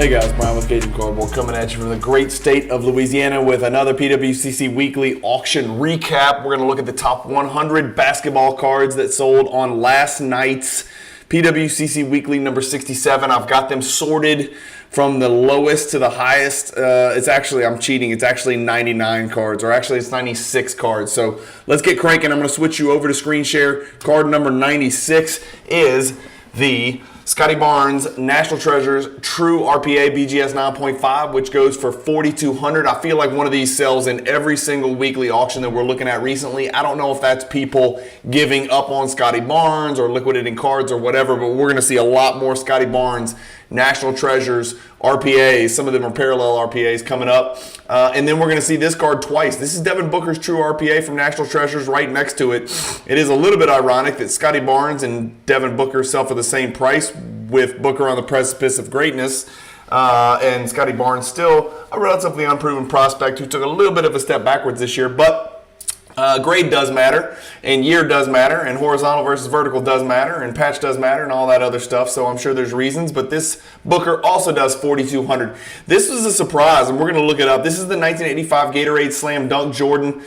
Hey guys, Brian with Cajun Cardboard coming at you from the great state of Louisiana with another PWCC Weekly Auction recap. We're going to look at the top 100 basketball cards that sold on last night's PWCC Weekly number 67. I've got them sorted from the lowest to the highest. I'm cheating. It's actually 99 cards, or actually it's 96 cards. So let's get cranking. I'm going to switch you over to screen share. Card number 96 is the Scottie Barnes National Treasures True RPA BGS 9.5, which goes for $4,200. I feel like one of these sells in every single weekly auction that we're looking at recently. I don't know if that's people giving up on Scottie Barnes or liquidating cards or whatever, but we're going to see a lot more Scottie Barnes National Treasures RPAs. Some of them are parallel RPAs coming up. And then we're going to see this card twice. This is Devin Booker's True RPA from National Treasures right next to it. It is a little bit ironic that Scottie Barnes and Devin Booker sell for the same price, with Booker on the precipice of greatness. And Scottie Barnes still a relatively unproven prospect who took a little bit of a step backwards this year, but grade does matter, and year does matter, and horizontal versus vertical does matter, and patch does matter, and all that other stuff. So I'm sure there's reasons, but this Booker also does $4,200. This was a surprise, and we're going to look it up. This is the 1985 Gatorade Slam Dunk Jordan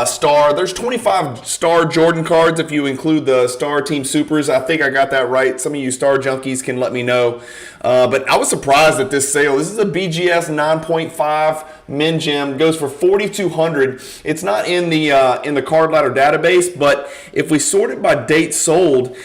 Star. There's 25 Star Jordan cards if you include the Star Team Supers. I think I got that right. Some of you Star junkies can let me know. But I was surprised at this sale. This is a BGS 9.5 Min Gem. Goes for $4,200. It's not in the card ladder database, but if we sort it by date sold,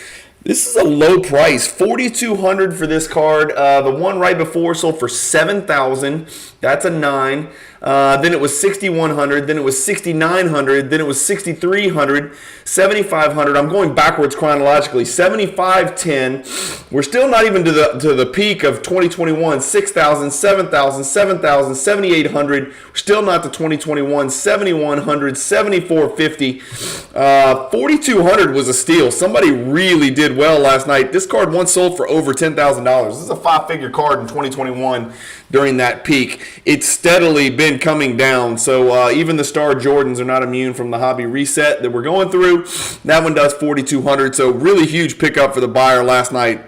this is a low price, $4,200 for this card. The one right before sold for $7,000. That's a 9. Then it was $6,100. Then it was $6,900. Then it was $6,300. $7,500. I'm going backwards chronologically. $7,510. We're still not even to the peak of 2021. $6,000, $7,000, $7,000, $7,800. We're still not to 2021. $7,100, $7,450. $4,200 was a steal. Somebody really did well last night. This card once sold for over $10,000. This is a 5-figure card in 2021 during that peak. It's steadily been coming down. So even the Star Jordans are not immune from the hobby reset that we're going through. That one does $4,200. So really huge pickup for the buyer last night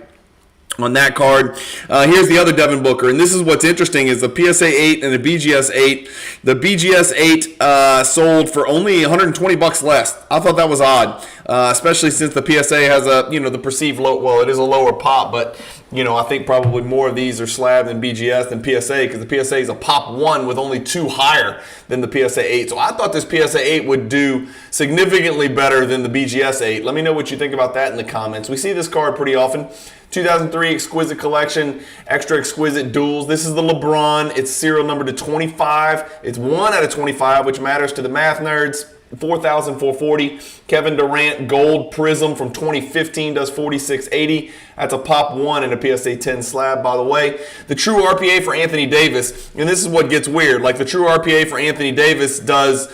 on that card. Here's the other Devin Booker, and this is what's interesting is the PSA 8 and the BGS 8. The BGS 8 sold for only $120 less. I thought that was odd, especially since the PSA has the perceived low. Well, it is a lower pop, but I think probably more of these are slab than BGS than PSA, because the PSA is a pop 1 with only 2 higher than the PSA 8. So I thought this PSA 8 would do significantly better than the BGS 8. Let me know what you think about that in the comments. We see this card pretty often. 2003 Exquisite Collection, Extra Exquisite Duels. This is the LeBron. It's serial number to 25. It's 1 out of 25, which matters to the math nerds. 4,440. Kevin Durant Gold Prism from 2015 does 4,680. That's a pop 1 in a PSA 10 slab, by the way. The True RPA for Anthony Davis, and this is what gets weird. Like the True RPA for Anthony Davis does,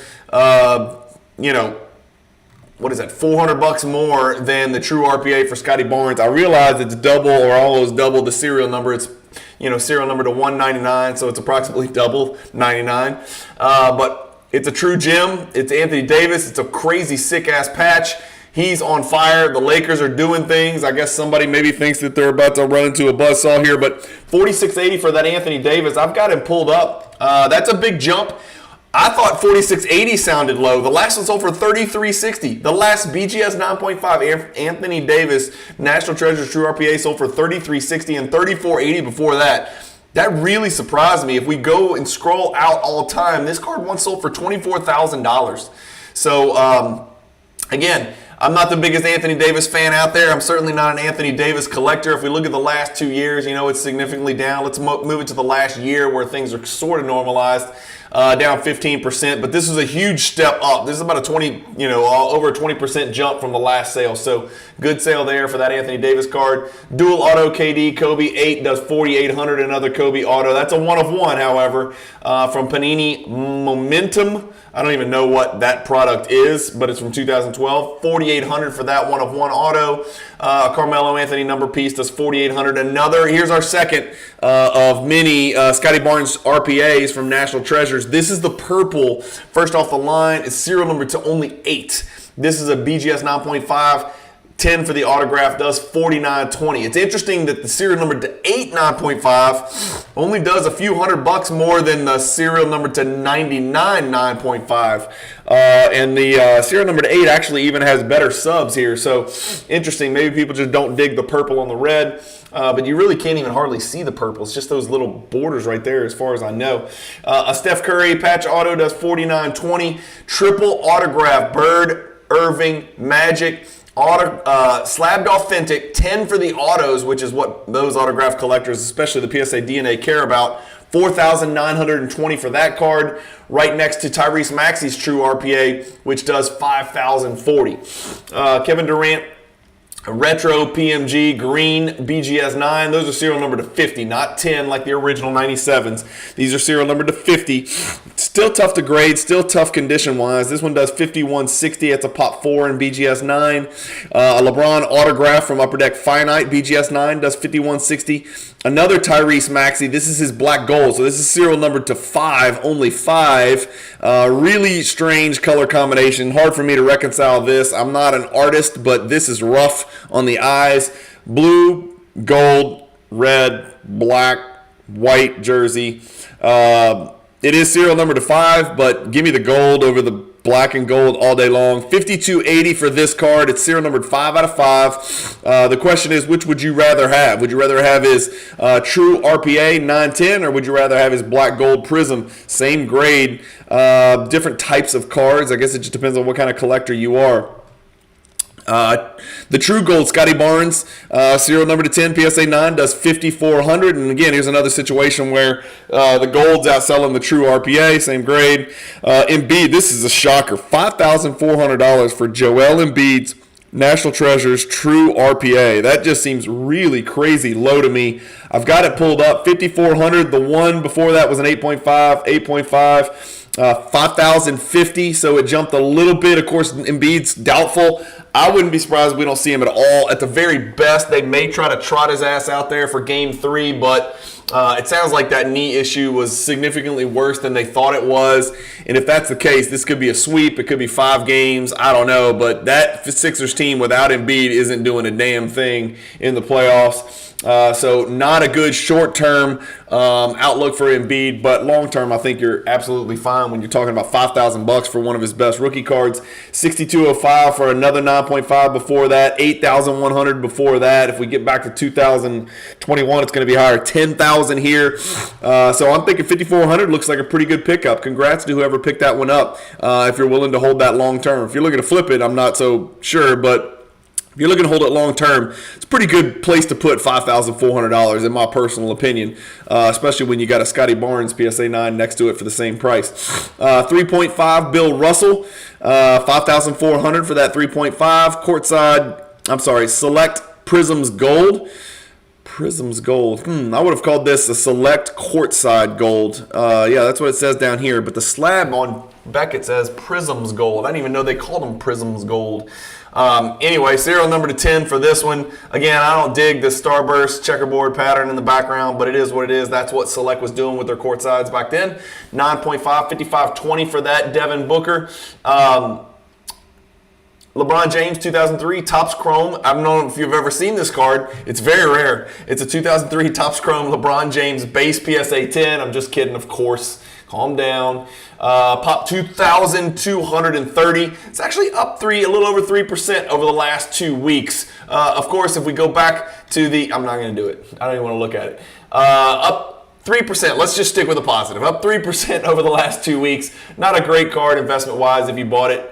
what is that, $400 more than the True RPA for Scottie Barnes. I realize it's double or almost double the serial number. It's serial number to 199, so it's approximately double 99. But it's a true gem. It's Anthony Davis. It's a crazy sick-ass patch. He's on fire. The Lakers are doing things. I guess somebody maybe thinks that they're about to run into a buzzsaw here, but $4,680 for that Anthony Davis. I've got him pulled up. That's a big jump. I thought $4,680 sounded low. The last one sold for $3,360. The last BGS 9.5 Anthony Davis National Treasures True RPA sold for $3,360 and $3,480 before that. That really surprised me. If we go and scroll out all time, this card once sold for $24,000. So, again, I'm not the biggest Anthony Davis fan out there. I'm certainly not an Anthony Davis collector. If we look at the last 2 years, it's significantly down. Let's move it to the last year where things are sort of normalized. Down 15%, but this is a huge step up. This is about a over a 20% jump from the last sale. So good sale there for that Anthony Davis card. Dual auto KD Kobe 8 does $4,800. Another Kobe auto. That's a 1 of 1, however, from Panini Momentum. I don't even know what that product is, but it's from 2012. $4,800 for that 1 of 1 auto. Carmelo Anthony number piece does $4,800. Another. Here's our second of many Scottie Barnes RPAs from National Treasures. This is the purple. First off the line, it's serial number to only 8. This is a BGS 9.5 10 for the autograph does $49.20. It's interesting that the serial number to 8 9.5 only does a few $100 more than the serial number to 99 9.5. And the serial number to 8 actually even has better subs here. So interesting. Maybe people just don't dig the purple on the red. But you really can't even hardly see the purple. It's just those little borders right there as far as I know. A Steph Curry patch auto does $49.20. Triple autograph, Bird, Irving, Magic, slabbed authentic, 10 for the autos, which is what those autograph collectors, especially the PSA DNA, care about. $4,920 for that card, right next to Tyrese Maxey's True RPA, which does $5,040. Kevin Durant, retro PMG green BGS 9. Those are serial number to 50, not 10 like the original 97s. These are serial number to 50. Still tough to grade, still tough condition wise. This one does 5160. It's a pop 4 in BGS 9. A LeBron autograph from Upper Deck Finite BGS 9 does 5160. Another Tyrese Maxey. This is his black gold. So this is serial number to 5, only 5. Really strange color combination. Hard for me to reconcile this. I'm not an artist, but this is rough on the eyes. Blue, gold, red, black, white jersey. It is serial number to 5, but give me the gold over the black and gold all day long. $52.80 for this card. It's serial numbered 5 out of 5. The question is, which would you rather have? Would you rather have his True RPA 910, or would you rather have his black gold Prism? Same grade, different types of cards. I guess it just depends on what kind of collector you are. The True Gold Scotty Barnes, serial number to 10, PSA 9, does $5,400. And again, here's another situation where the gold's outselling the True RPA, same grade. Embiid, this is a shocker, $5,400 for Joel Embiid's National Treasures True RPA. That just seems really crazy low to me. I've got it pulled up, $5,400. The one before that was an 8.5, 8.5. 5,050, so it jumped a little bit. Of course, Embiid's doubtful. I wouldn't be surprised if we don't see him at all. At the very best, they may try to trot his ass out there for Game 3, but it sounds like that knee issue was significantly worse than they thought it was. And if that's the case, this could be a sweep. It could be 5 games. I don't know. But that Sixers team without Embiid isn't doing a damn thing in the playoffs. So not a good short-term outlook for Embiid, but long-term I think you're absolutely fine when you're talking about $5,000 for one of his best rookie cards. $6,205 for another 9.5 before that. $8,100 before that. If we get back to 2021, it's going to be higher. $10,000 here. So I'm thinking $5,400 looks like a pretty good pickup. Congrats to whoever picked that one up. If you're willing to hold that long-term. If you're looking to flip it, I'm not so sure, but if you're looking to hold it long term, it's a pretty good place to put $5,400 in my personal opinion, especially when you got a Scotty Barnes PSA 9 next to it for the same price. 3.5 Bill Russell, $5,400 for that 3.5. Select Prisms Gold. Prisms Gold. I would have called this a Select Courtside Gold. Yeah, that's what it says down here. But the slab on Beckett says Prisms Gold. I didn't even know they called them Prisms Gold. Anyway, serial number to 10 for this one. Again, I don't dig the starburst checkerboard pattern in the background, but it is what it is. That's what Select was doing with their court sides back then. 9.5, 55.20 for that. Devin Booker. LeBron James, 2003, Topps Chrome. I don't know if you've ever seen this card. It's very rare. It's a 2003 Topps Chrome LeBron James base PSA 10. I'm just kidding, of course. Calm down. Pop 2,230. It's actually up a little over 3% over the last 2 weeks. Of course, if we go back to I'm not going to do it. I don't even want to look at it. Up 3%. Let's just stick with the positive. Up 3% over the last 2 weeks. Not a great card investment-wise if you bought it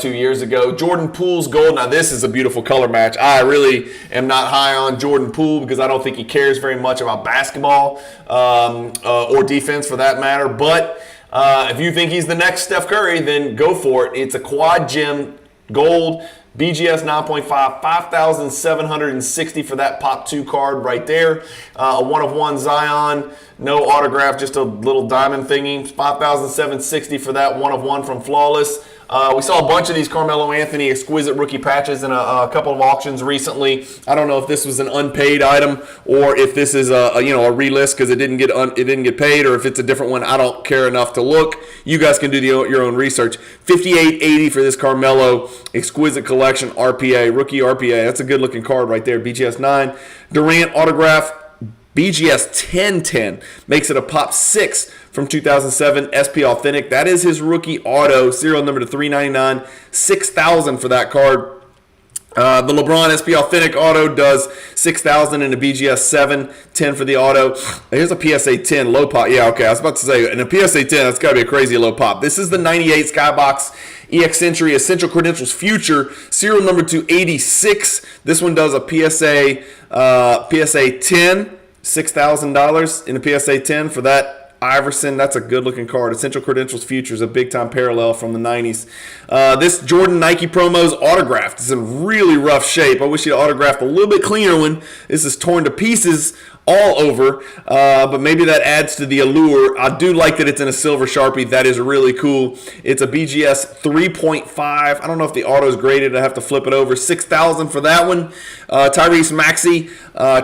2 years ago. Jordan Poole's gold. Now, this is a beautiful color match. I really am not high on Jordan Poole because I don't think he cares very much about basketball or defense for that matter. But if you think he's the next Steph Curry, then go for it. It's a quad gem gold. BGS 9.5, 5,760 for that Pop 2 card right there. A 1/1 Zion, no autograph, just a little diamond thingy. 5,760 for that 1/1 from Flawless. We saw a bunch of these Carmelo Anthony exquisite rookie patches in a couple of auctions recently. I don't know if this was an unpaid item or if this is a relist because it didn't get paid, or if it's a different one. I don't care enough to look. You guys can do your own research. $58.80 for this Carmelo exquisite collection RPA, rookie RPA. That's a good looking card right there. BGS 9. Durant autograph. BGS 1010 makes it a pop 6 from 2007 SP Authentic. That is his rookie auto, serial number to 399, 6,000 for that card. The LeBron SP Authentic auto does 6,000 in a BGS 710 for the auto. Here's a PSA 10 low pop. Yeah, okay, I was about to say, in a PSA 10, that's got to be a crazy low pop. This is the 98 Skybox EX Century Essential Credentials Future, serial number to 86. This one does a PSA 10. $6,000 in a PSA 10 for that Iverson. That's a good looking card. Essential Credentials Futures, a big time parallel from the 90s. This Jordan Nike Promos autographed. It's in really rough shape. I wish you'd autographed a little bit cleaner one. This is torn to pieces all over, but maybe that adds to the allure. I do like that it's in a silver Sharpie. That is really cool. It's a BGS 3.5. I don't know if the auto is graded. I have to flip it over. 6,000 for that one. Tyrese Maxey,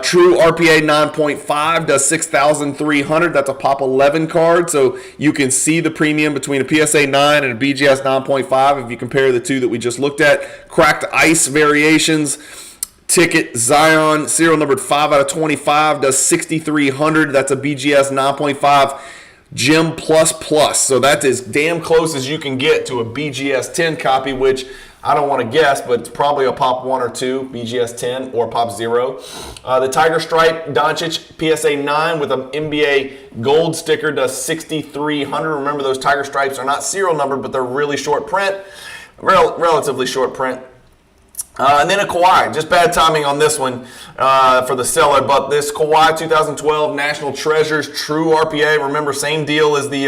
true RPA 9.5, does 6,300. That's a pop 11 card, so you can see the premium between a PSA 9 and a BGS 9.5 if you compare the two that we just looked at. Cracked ice variations. Ticket Zion, serial numbered 5 out of 25, does 6,300. That's a BGS 9.5 Gem Plus. So that's as damn close as you can get to a BGS 10 copy, which I don't want to guess, but it's probably a pop 1 or 2, BGS 10 or pop 0. The Tiger Stripe Doncic PSA 9 with an NBA gold sticker does 6,300. Remember, those Tiger Stripes are not serial numbered, but they're really short print, relatively short print. And then a Kawhi, just bad timing on this one for the seller, but this Kawhi 2012 National Treasures True RPA, remember, same deal as the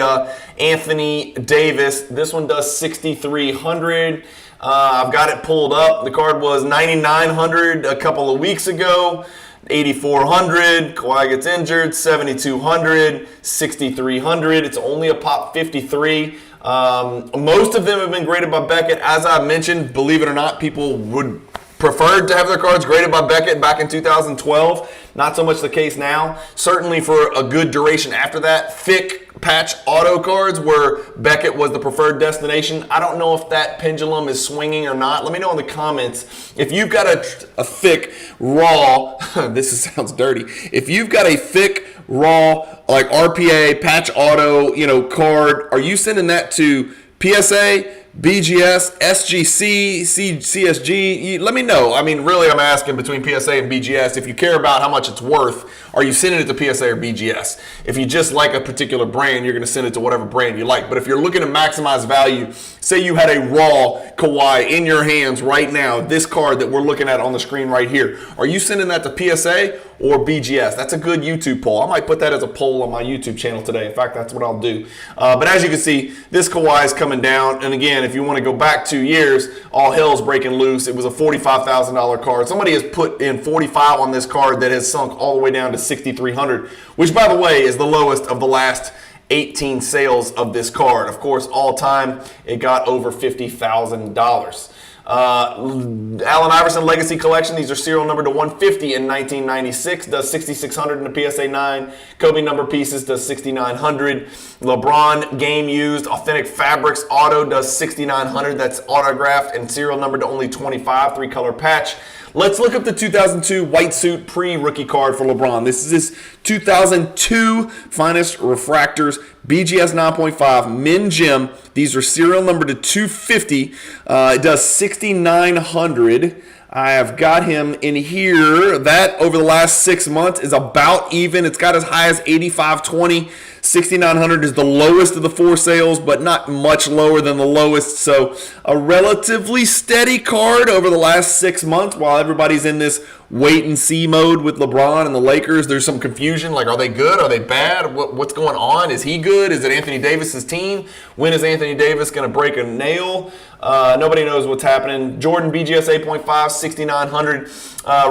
Anthony Davis. This one does 6,300. I've got it pulled up. The card was 9,900 a couple of weeks ago. 8,400. Kawhi gets injured. 7,200. 6,300. It's only a pop 53. Most of them have been graded by Beckett. As I mentioned, believe it or not, people would prefer to have their cards graded by Beckett back in 2012. Not so much the case now. Certainly for a good duration after that. Thick patch auto cards where Beckett was the preferred destination. I don't know if that pendulum is swinging or not. Let me know in the comments. If you've got a thick, raw, sounds dirty. If you've got a thick, raw, like RPA, patch auto, card, are you sending that to PSA, BGS, SGC, CSG? Let me know. I mean, really, I'm asking between PSA and BGS. If you care about how much it's worth, are you sending it to PSA or BGS? If you just like a particular brand, you're going to send it to whatever brand you like. But if you're looking to maximize value, say you had a raw Kawhi in your hands right now, this card that we're looking at on the screen right here, are you sending that to PSA or BGS? That's a good YouTube poll. I might put that as a poll on my YouTube channel today. In fact, that's what I'll do. But as you can see, this Kawhi is coming down. And again, if you want to go back 2 years, all hell's breaking loose. It was a $45,000 card. Somebody has put in 45 on this card that has sunk all the way down to 6,300, which, by the way, is the lowest of the last 18 sales of this card. Of course, all time, it got over $50,000. Allen Iverson Legacy Collection. These are serial number to 150 in 1996. Does 6,600 in the PSA 9. Kobe number pieces does 6,900. LeBron Game Used Authentic Fabrics Auto does 6,900. That's autographed and serial number to only 25. 3-color patch. Let's look up the 2002 white suit pre-rookie card for LeBron. This is his 2002 Finest Refractors BGS 9.5 Min Gem. These are serial number to 250. It does 6,900. I have got him in here. That over the last 6 months is about even. It's got as high as 8,520. 6,900 is the lowest of the 4 sales, but not much lower than the lowest. So a relatively steady card over the last 6 months while everybody's in this wait and see mode with LeBron and the Lakers. There's some confusion. Like, are they good? Are they bad? What's going on? Is he good? Is it Anthony Davis's team? When is Anthony Davis going to break a nail? Nobody knows what's happening. Jordan BGS 8.5, 6,900.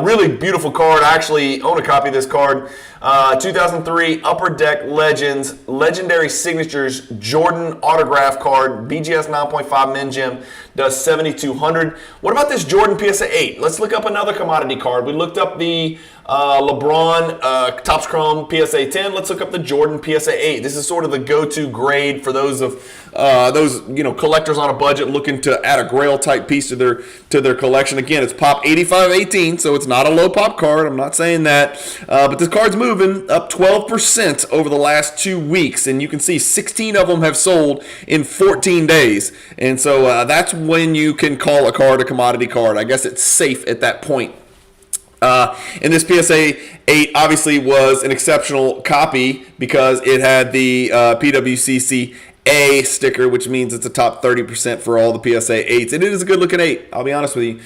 Really beautiful card. I actually own a copy of this card. 2003 Upper Deck Legends Legendary Signatures Jordan autograph card. BGS 9.5 Min Gem does 7,200. What about this Jordan PSA 8? Let's look up another commodity card. We looked up the LeBron Topps Chrome PSA 10. Let's look up the Jordan PSA 8. This is sort of the go-to grade for those collectors on a budget looking to add a Grail type piece to their collection. Again, it's pop 8518, so it's not a low pop card. I'm not saying that, but this card's moving up 12% over the last 2 weeks, and you can see 16 of them have sold in 14 days. And so that's when you can call a card a commodity card. I guess it's safe at that point. And this PSA 8 obviously was an exceptional copy because it had the PWCC A sticker, which means it's a top 30% for all the PSA 8s. And it is a good looking 8, I'll be honest with you.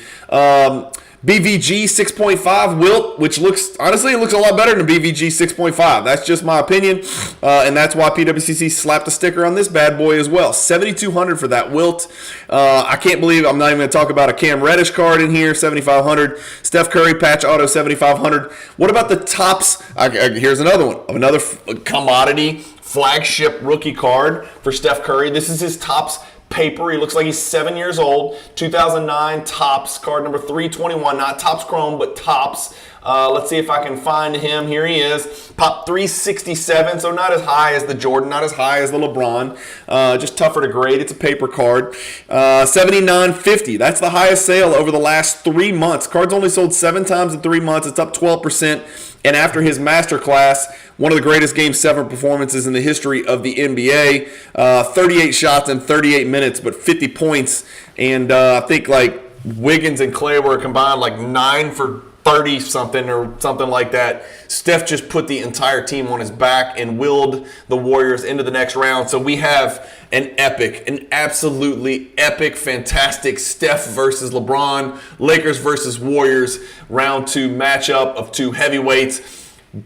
BVG 6.5 Wilt, which looks a lot better than BVG 6.5. That's just my opinion, and that's why PWCC slapped a sticker on this bad boy as well. 7,200 for that Wilt. I can't believe I'm not even going to talk about a Cam Reddish card in here, 7,500. Steph Curry patch auto, 7,500. What about the Topps? Here's another one, another commodity flagship rookie card for Steph Curry. This is his Topps paper. He looks like he's 7 years old. 2009 Topps card number 321, not Topps Chrome, but Topps. Let's see if I can find him. Here he is. Pop 367, so not as high as the Jordan, not as high as the LeBron. Just tougher to grade. It's a paper card. 79.50. That's the highest sale over the last 3 months. Card's only sold 7 times in 3 months. It's up 12%. And after his masterclass, one of the greatest Game 7 performances in the history of the NBA. 38 shots in 38 minutes, but 50 points. And I think like Wiggins and Clay were combined like 9 for 30-something or something like that. Steph just put the entire team on his back and willed the Warriors into the next round. So we have an absolutely epic, fantastic Steph versus LeBron, Lakers versus Warriors, round 2 matchup of 2 heavyweights,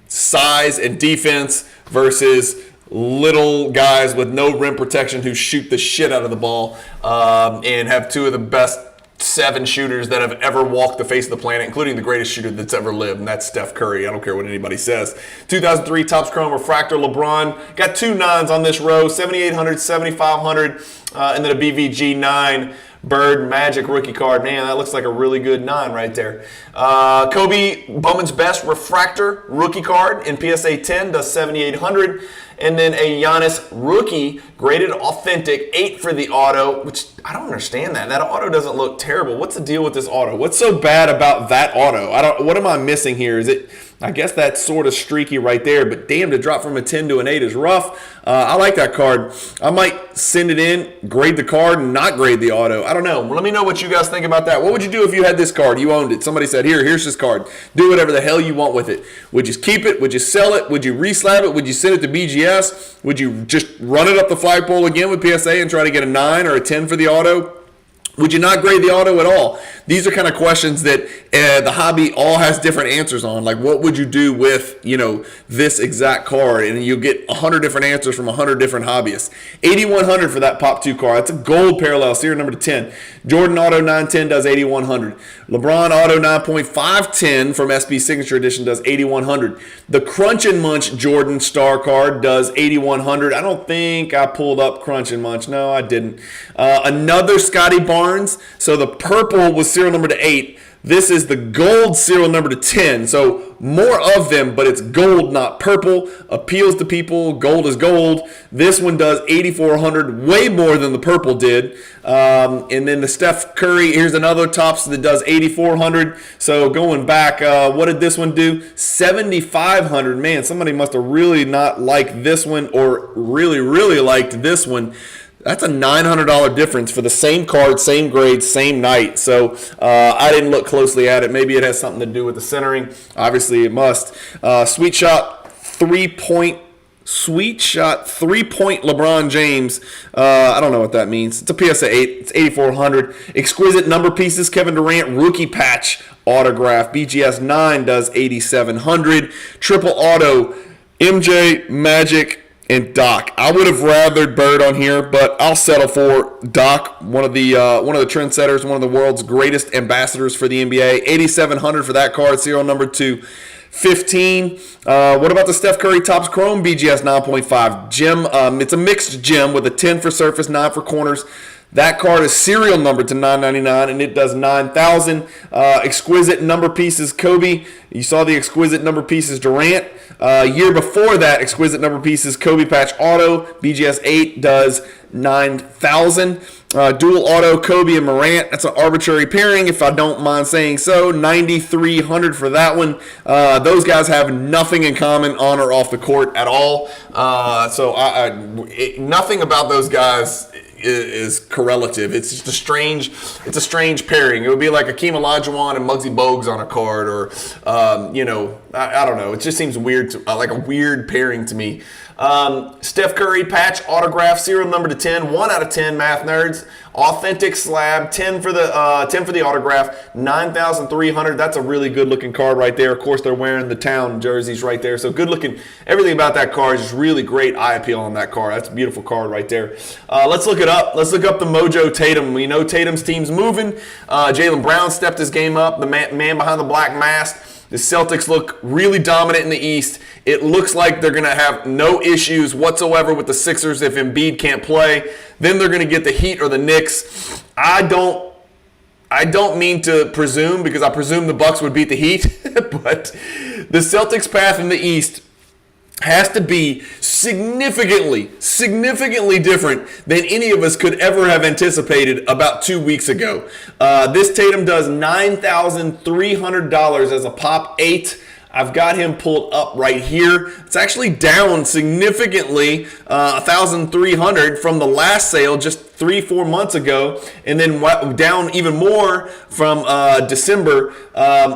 size and defense versus little guys with no rim protection who shoot the shit out of the ball and have 2 of the best 7 shooters that have ever walked the face of the planet, including the greatest shooter that's ever lived, and that's Steph Curry. I don't care what anybody says. 2003 Topps Chrome Refractor LeBron. Got 2 9s on this row, 7,800, 7,500, and then a BVG 9 Bird Magic rookie card. Man, that looks like a really good 9 right there. Kobe Bowman's Best Refractor rookie card in PSA 10 does 7,800. And then a Giannis rookie graded authentic 8 for the auto, which I don't understand that. That auto doesn't look terrible. What's the deal with this auto? What's so bad about that auto? What am I missing here? Is it? I guess that's sort of streaky right there, but damn, to drop from a 10 to an 8 is rough. I like that card. I might send it in, grade the card, and not grade the auto. I don't know. Let me know what you guys think about that. What would you do if you had this card? You owned it. Somebody said, here's this card. Do whatever the hell you want with it. Would you keep it? Would you sell it? Would you reslab it? Would you send it to BGS? Would you just run it up the flagpole again with PSA and try to get a 9 or a 10 for the auto? Would you not grade the auto at all? These are kind of questions that the hobby all has different answers on. Like, what would you do with, this exact card? And you'll get 100 different answers from 100 different hobbyists. 8,100 for that Pop 2 card. That's a gold parallel, serial number 10. Jordan Auto 910 does 8,100. LeBron Auto 9.510 from SB Signature Edition does 8,100. The Crunch and Munch Jordan Star card does 8,100. I don't think I pulled up Crunch and Munch. No, I didn't. Another Scotty Barnes. So the purple was serial number to 8. This is the gold serial number to 10. So more of them, but it's gold, not purple. Appeals to people. Gold is gold. This one does 8,400, way more than the purple did. And then the Steph Curry, here's another Topps that does 8,400. So going back, what did this one do? 7,500. Man, somebody must have really not liked this one or really, really liked this one. That's a $900 difference for the same card, same grade, same night. So I didn't look closely at it. Maybe it has something to do with the centering. Obviously, it must. Sweet shot three-point LeBron James. I don't know what that means. It's a PSA 8. It's 8,400. Exquisite number pieces. Kevin Durant rookie patch autograph. BGS 9 does 8,700. Triple auto. MJ, Magic, and Doc. I would have rathered Bird on here, but I'll settle for Doc, one of the trendsetters, one of the world's greatest ambassadors for the NBA. 8,700 for that card, serial number 215. What about the Steph Curry Topps Chrome BGS 9.5 gem? It's a mixed gem with a 10 for surface, 9 for corners. That card is serial numbered to $9.99, and it does 9,000. Exquisite number pieces, Kobe. You saw the exquisite number pieces, Durant. Year before that, exquisite number pieces, Kobe Patch Auto. BGS 8 does 9,000. Dual Auto, Kobe and Morant. That's an arbitrary pairing, if I don't mind saying so. 9,300 for that one. Those guys have nothing in common on or off the court at all. Nothing about those guys is correlative. It's just a strange pairing. It would be like Akeem Olajuwon and Muggsy Bogues on a card, or I don't know. It just seems weird, like a weird pairing to me. Steph Curry patch autograph, serial number to 10, 1 out of 10, math nerds. Authentic slab, 10 for the autograph, 9,300. That's a really good looking card right there. Of course, they're wearing the town jerseys right there, so good looking. Everything about that card is just really great eye appeal on that card. That's a beautiful card right there. Let's look it up. Let's look up the Mojo Tatum. We know Tatum's team's moving. Jaylen Brown stepped his game up. The man behind the black mask. The Celtics look really dominant in the East. It looks like they're going to have no issues whatsoever with the Sixers if Embiid can't play. Then they're going to get the Heat or the Knicks. I don't mean to presume, because I presume the Bucks would beat the Heat, but the Celtics' path in the East has to be significantly different than any of us could ever have anticipated about 2 weeks ago. This Tatum does $9,300 as a pop 8. I've got him pulled up right here. It's actually down significantly, 1,300 from the last sale just 3-4 months ago, and then down even more from December.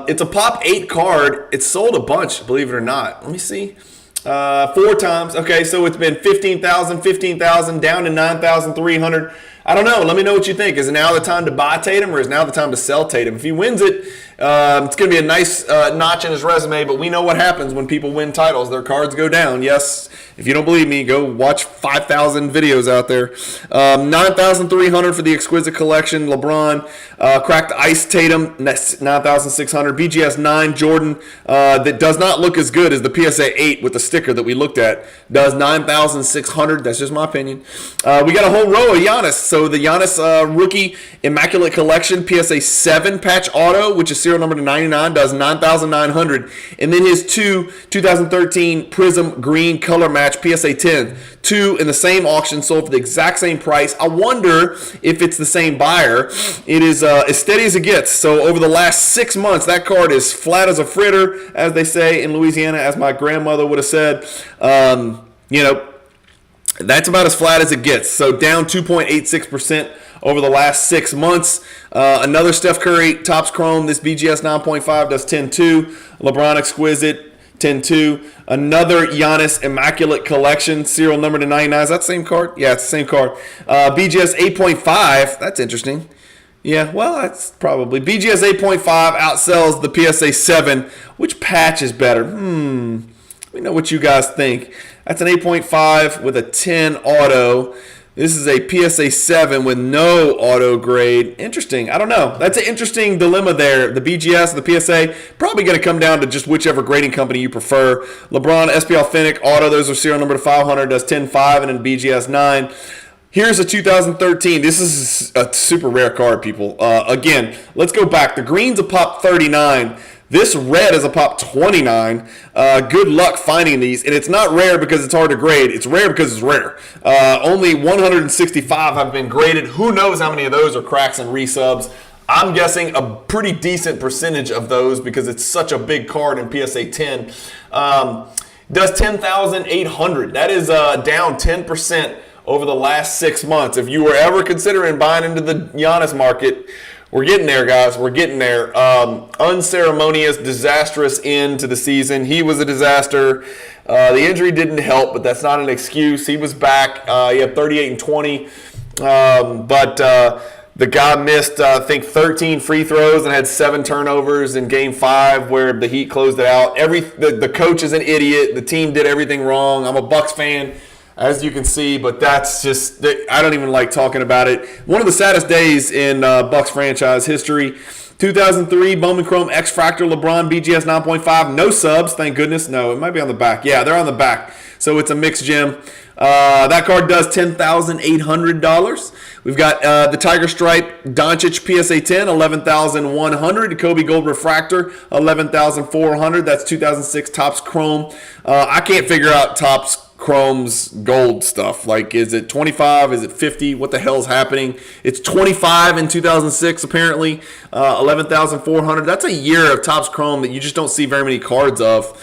It's a pop 8 card. It's sold a bunch, believe it or not. Let me see. 4 times. Okay, so it's been 15,000, down to 9,300. I don't know. Let me know what you think. Is it now the time to buy Tatum, or is now the time to sell Tatum? If he wins it, it's going to be a nice notch in his resume, but we know what happens when people win titles. Their cards go down. Yes, if you don't believe me, go watch 5,000 videos out there. 9,300 for the Exquisite Collection. LeBron, Cracked Ice Tatum, 9,600. BGS 9 Jordan, that does not look as good as the PSA 8 with the sticker that we looked at, does 9,600. That's just my opinion. We got a whole row of Giannis. So the Giannis rookie Immaculate Collection PSA 7 patch auto, which is serial number to 99, does 9,900. And then his 2013 Prism Green Color Match PSA 10, 2 in the same auction, sold for the exact same price. I wonder if it's the same buyer. It is as steady as it gets. So over the last 6 months, that card is flat as a fritter, as they say in Louisiana, as my grandmother would have said. That's about as flat as it gets. So down 2.86% over the last 6 months. Another Steph Curry Topps Chrome. This BGS 9.5 does 10.2. LeBron Exquisite 10.2. Another Giannis Immaculate Collection, serial number to 99. Is that the same card? Yeah, it's the same card. BGS 8.5. That's interesting. Yeah, well, that's probably. BGS 8.5 outsells the PSA 7. Which patch is better? Let me know what you guys think. That's an 8.5 with a 10 auto. This is a PSA 7 with no auto grade. Interesting. I don't know. That's an interesting dilemma there. The BGS, the PSA, probably going to come down to just whichever grading company you prefer. LeBron, SP Authentic, auto, those are serial number to 500, does 10.5, and then BGS 9. Here's a 2013. This is a super rare card, people. Again, let's go back. The green's a pop 39. This red is a pop 29. Good luck finding these. And it's not rare because it's hard to grade. It's rare because it's rare. Only 165 have been graded. Who knows how many of those are cracks and resubs. I'm guessing a pretty decent percentage of those because it's such a big card in PSA 10. Does 10,800. That is down 10% over the last 6 months. If you were ever considering buying into the Giannis market, we're getting there, guys. We're getting there. Unceremonious, disastrous end to the season. He was a disaster. The injury didn't help, but that's not an excuse. He was back. He had 38 and 20. But the guy missed, I think, 13 free throws and had 7 turnovers in Game 5 where the Heat closed it out. The coach is an idiot. The team did everything wrong. I'm a Bucks fan. as you can see, but that's just, I don't even like talking about it. One of the saddest days in Bucks franchise history. 2003 Bowman Chrome X Fractor LeBron BGS 9.5. No subs, thank goodness. No, it might be on the back. Yeah, they're on the back. So it's a mixed gem. That card does $10,800. We've got the Tiger Stripe Doncic PSA 10, $11,100. Kobe Gold Refractor, $11,400. That's 2006 Topps Chrome. I can't figure out Topps Chrome's gold stuff. Like, is it 25? Is it 50? What the hell is happening? It's 25 in 2006, apparently. 11,400. That's a year of Topps Chrome that you just don't see very many cards of.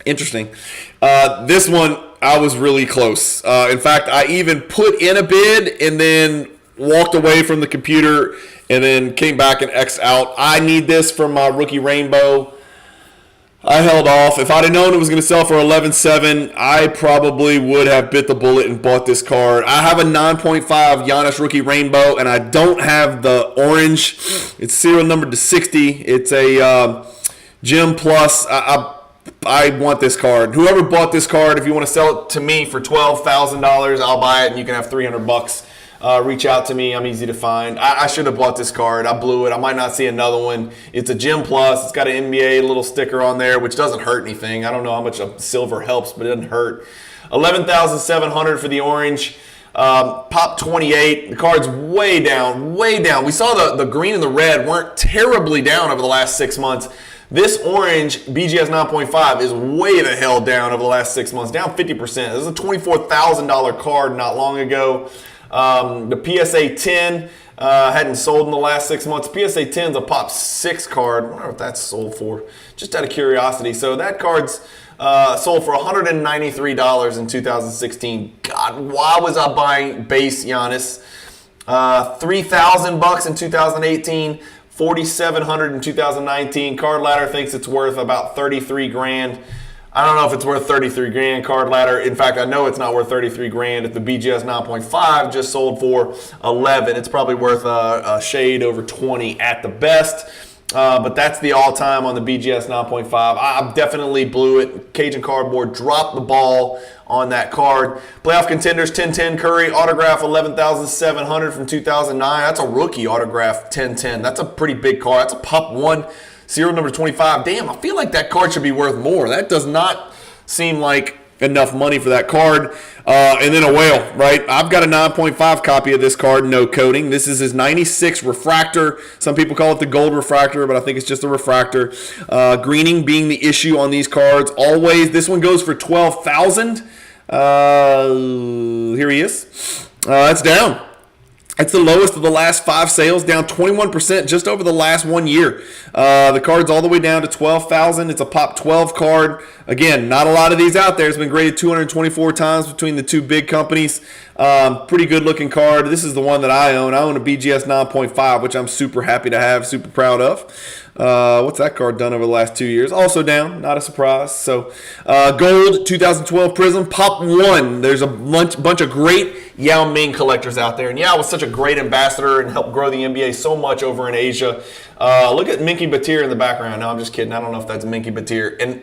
Interesting. This one, I was really close. In fact, I even put in a bid and then walked away from the computer and then came back and X'd out. I need this for my rookie rainbow. I held off. If I'd have known it was going to sell for $11,700, I probably would have bit the bullet and bought this card. I have a 9.5 Giannis Rookie Rainbow, and I don't have the orange. It's serial numbered to 60. It's a Gem Plus. I want this card. Whoever bought this card, if you want to sell it to me for $12,000, I'll buy it, and you can have $300. Reach out to me. I'm easy to find. I should have bought this card. I blew it. I might not see another one. It's a Gem Plus. It's got an NBA little sticker on there, which doesn't hurt anything. I don't know how much silver helps, but it doesn't hurt. $11,700 for the orange. Pop 28. The card's way down, way down. We saw the green and the red weren't terribly down over the last 6 months. This orange BGS 9.5 is way the hell down over the last 6 months, down 50%. This is a $24,000 card not long ago. The PSA 10 hadn't sold in the last 6 months. PSA 10 is a Pop 6 card. I wonder what that's sold for, just out of curiosity. So that card's sold for $193 in 2016. God, why was I buying base Giannis? $3,000 in 2018. $4,700 in 2019. Card Ladder thinks it's worth about $33,000. I don't know if it's worth $33,000. Card Ladder. In fact, I know it's not worth $33,000. If the BGS 9.5 just sold for $11,000, it's probably worth a shade over $20,000 at the best. But that's the all-time on the BGS 9.5. I definitely blew it. Cajun Cardboard dropped the ball on that card. Playoff Contenders 1010 Curry autograph 11,700 from 2009. That's a rookie autograph 1010. That's a pretty big card. That's a Pop 1 serial number 25. Damn, I feel like that card should be worth more. That does not seem like enough money for that card. And then a whale, right? I've got a 9.5 copy of this card, no coating. This is his 96 refractor. Some people call it the gold refractor, but I think it's just a refractor. Greening being the issue on these cards. Always, this one goes for $12,000. Here he is. It's down. It's the lowest of the last 5 sales, down 21% just over the last 1 year. The card's all the way down to $12,000. It's a Pop 12 card. Again, not a lot of these out there. It's been graded 224 times between the two big companies. Pretty good looking card. This is the one that I own. I own a BGS 9.5, which I'm super happy to have, super proud of. What's that card done over the last 2 years? Also down, not a surprise. So, gold 2012 Prism Pop 1. There's a bunch of great Yao Ming collectors out there, and Yao was such a great ambassador and helped grow the NBA so much over in Asia. Look at Minky Batir in the background. No, I'm just kidding. I don't know if that's Minky Batir, and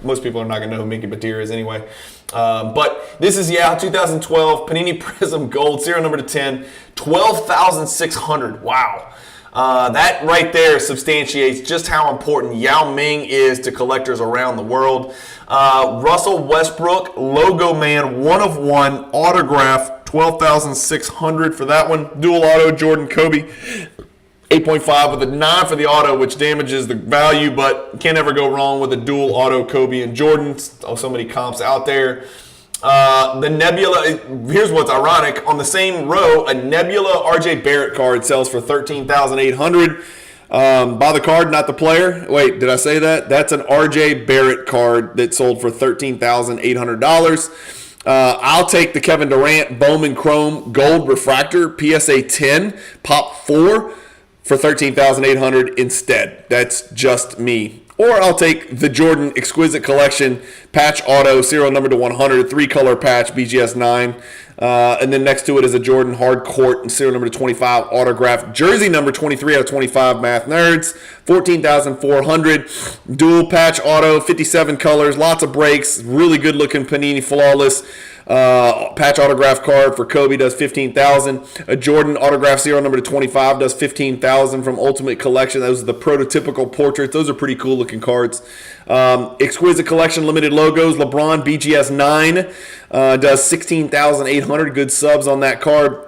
most people are not gonna know who Minky Batir is anyway. But this is Yao 2012 Panini Prism Gold serial number to 10, 12,600. Wow. That right there substantiates just how important Yao Ming is to collectors around the world. Russell Westbrook, Logo Man, 1 of 1, autograph, 12,600 for that one. Dual auto, Jordan Kobe, 8.5 with a 9 for the auto, which damages the value, but can't ever go wrong with a dual auto Kobe and Jordan. So many comps out there. The Nebula, here's what's ironic. On the same row, a Nebula RJ Barrett card sells for $13,800. Buy the card, not the player. Wait, did I say that? That's an RJ Barrett card that sold for $13,800. I'll take the Kevin Durant Bowman Chrome Gold Refractor PSA 10 Pop 4 for $13,800 instead. That's just me. Or I'll take the Jordan Exquisite Collection Patch Auto serial number to 100 3-color patch BGS 9. And then next to it is a Jordan Hard Court and serial number to 25 autograph jersey number 23 out of 25 Math Nerds 14,400. Dual patch auto, 57 colors, lots of breaks, really good looking Panini flawless. Patch autograph card for Kobe does 15,000. A Jordan autograph serial number to 25 does 15,000 from Ultimate Collection. Those are the prototypical portraits. Those are pretty cool looking cards. Exquisite Collection limited logos. LeBron BGS 9 does 16,800. Good subs on that card.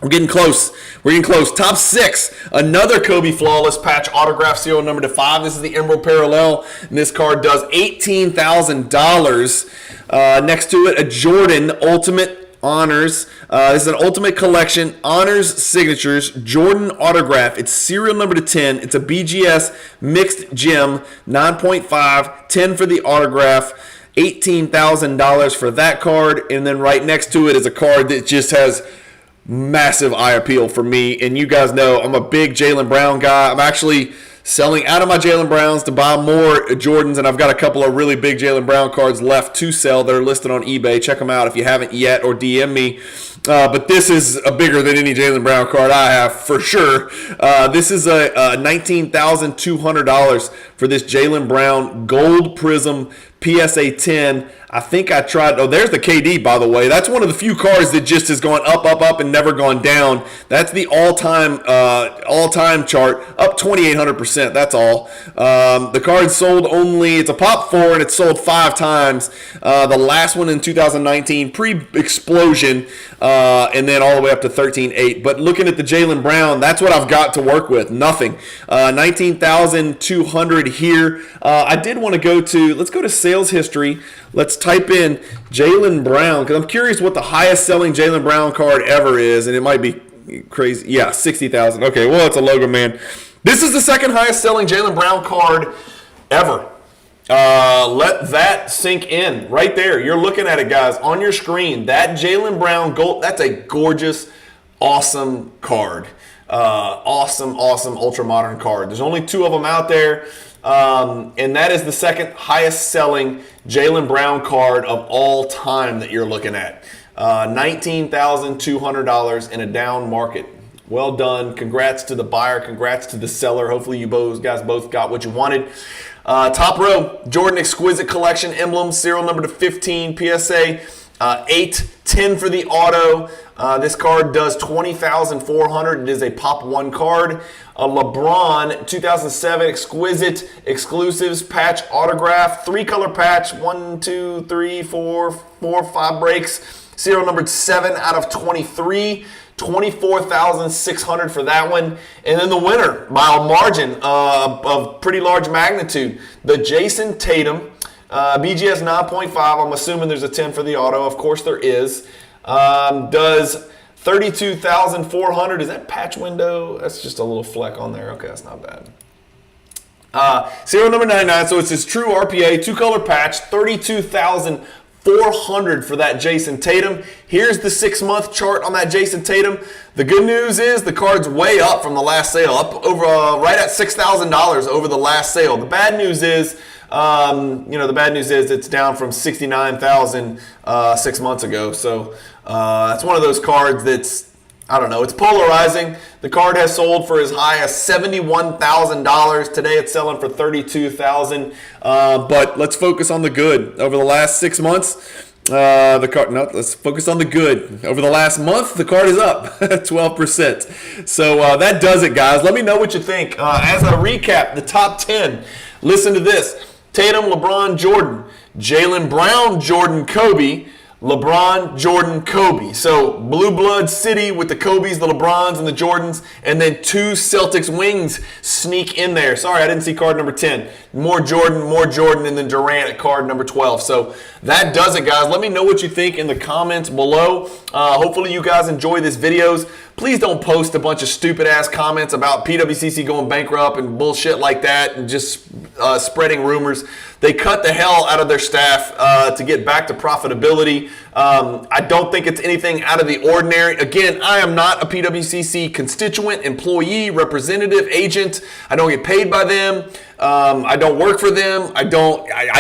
We're getting close. We're getting close. Top 6. Another Kobe Flawless patch autograph serial number to 5. This is the Emerald Parallel, and this card does $18,000. Next to it, a Jordan Ultimate Honors. This is an Ultimate Collection Honors Signatures Jordan autograph. It's serial number to 10. It's a BGS mixed gem, 9.5, 10 for the autograph. $18,000 for that card. And then right next to it is a card that just has massive eye appeal for me, and you guys know I'm a big Jaylen Brown guy. I'm actually selling out of my Jaylen Browns to buy more Jordans, and I've got a couple of really big Jaylen Brown cards left to sell that are listed on eBay. Check them out if you haven't yet, or DM me. But this is bigger than any Jaylen Brown card I have for sure. This is a $19,200 for this Jaylen Brown Gold Prism PSA 10. I think I tried. Oh, there's the KD, by the way. That's one of the few cards that just has gone up, up, up, and never gone down. That's the all-time chart, up 2,800%. That's all. The card sold only. It's a pop 4, and it's sold 5 times. The last one in 2019, pre-explosion, and then all the way up to 13.8. But looking at the Jaylen Brown, that's what I've got to work with. Nothing. 19,200 here. I did want to go to. Let's go to sales history. Let's type in Jaylen Brown, because I'm curious what the highest selling Jaylen Brown card ever is, and it might be crazy. Yeah, 60,000. Okay, well, it's a logo, man. This is the second highest selling Jaylen Brown card ever. Let that sink in right there. You're looking at it, guys, on your screen. That Jaylen Brown gold, that's a gorgeous, awesome card. Awesome ultra modern card. There's only 2 of them out there. And that is the second highest selling Jaylen Brown card of all time that you're looking at. $19,200 in a down market. Well done. Congrats to the buyer. Congrats to the seller. Hopefully you guys both got what you wanted. Top row, Jordan Exquisite Collection emblem, serial number to 15, PSA 8, 10 for the auto. This card does $20,400. It is a pop 1 card. A LeBron 2007 Exquisite Exclusives patch autograph, 3-color patch, 1, 2, 3, 4, 5 breaks. Serial numbered 7 out of 23. $24,600 for that one. And then the winner by a margin of pretty large magnitude, the Jason Tatum BGS 9.5. I'm assuming there's a 10 for the auto. Of course there is. Does $32,400. Is that patch window? That's just a little fleck on there. Okay, that's not bad. Serial number 99. So it's his true RPA 2-color patch. $32,400 for that Jason Tatum. Here's the 6-month chart on that Jason Tatum. The good news is the card's way up from the last sale, up over right at $6,000 over the last sale. The bad news is, it's down from $69,000 6 months ago. So that's one of those cards that's, I don't know, it's polarizing. The card has sold for as high as $71,000. Today it's selling for $32,000. But let's focus on the good. Over the last 6 months, let's focus on the good. Over the last month, the card is up 12%. So that does it, guys. Let me know what you think. As I recap the top 10, listen to this. Tatum, LeBron, Jordan. Jaylen Brown, Jordan, Kobe. LeBron, Jordan, Kobe. So blue blood city with the Kobes, the LeBrons, and the Jordans, and then 2 Celtics wings sneak in there. Sorry, I didn't see card number 10. More Jordan, and then Durant at card number 12. So that does it, guys. Let me know what you think in the comments below. Hopefully you guys enjoy these videos. Please don't post a bunch of stupid-ass comments about PWCC going bankrupt and bullshit like that and just spreading rumors. They cut the hell out of their staff to get back to profitability. I don't think it's anything out of the ordinary. Again, I am not a PWCC constituent, employee, representative, agent. I don't get paid by them. I don't work for them. I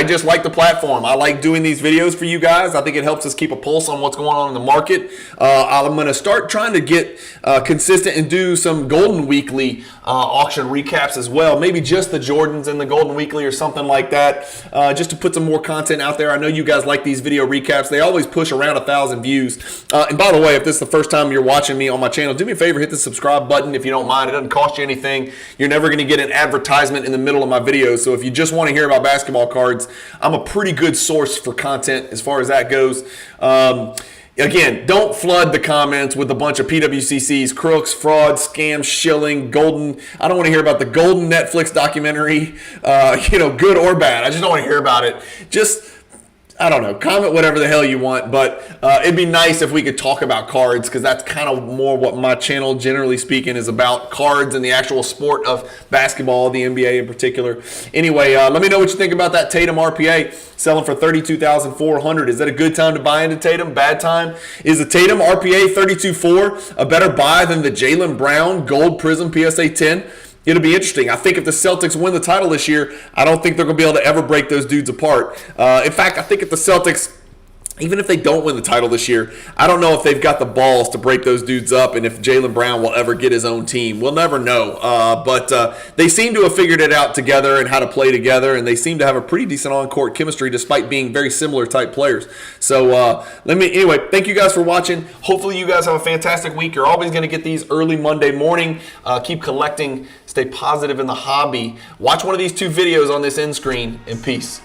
just like the platform. I like doing these videos for you guys. I think it helps us keep a pulse on what's going on in the market. I'm going to start trying to get consistent and do some Golden Weekly auction recaps as well. Maybe just the Jordans and the Golden Weekly or something like that, just to put some more content out there. I know you guys like these video recaps. They always push around 1,000 views. And by the way, if this is the first time you're watching me on my channel, do me a favor, hit the subscribe button if you don't mind. It doesn't cost you anything. You're never going to get an advertisement in the middle of my videos. So if you just want to hear about basketball cards, I'm a pretty good source for content as far as that goes. Again, don't flood the comments with a bunch of PWCCs, crooks, frauds, scams, shilling, golden. I don't want to hear about the golden Netflix documentary, good or bad. I just don't want to hear about it. Just, I don't know, comment whatever the hell you want, but it'd be nice if we could talk about cards, because that's kind of more what my channel, generally speaking, is about, cards and the actual sport of basketball, the NBA in particular. Anyway, let me know what you think about that Tatum RPA selling for $32,400. Is that a good time to buy into Tatum? Bad time? Is the Tatum RPA 32.4 a better buy than the Jaylen Brown Gold Prism PSA 10? It'll be interesting. I think if the Celtics win the title this year, I don't think they're going to be able to ever break those dudes apart. In fact, I think if the Celtics, even if they don't win the title this year, I don't know if they've got the balls to break those dudes up, and if Jaylen Brown will ever get his own team. We'll never know. But they seem to have figured it out together and how to play together, and they seem to have a pretty decent on-court chemistry despite being very similar type players. So anyway, thank you guys for watching. Hopefully you guys have a fantastic week. You're always going to get these early Monday morning. Keep collecting. Stay positive in the hobby. Watch one of these two videos on this end screen, and peace.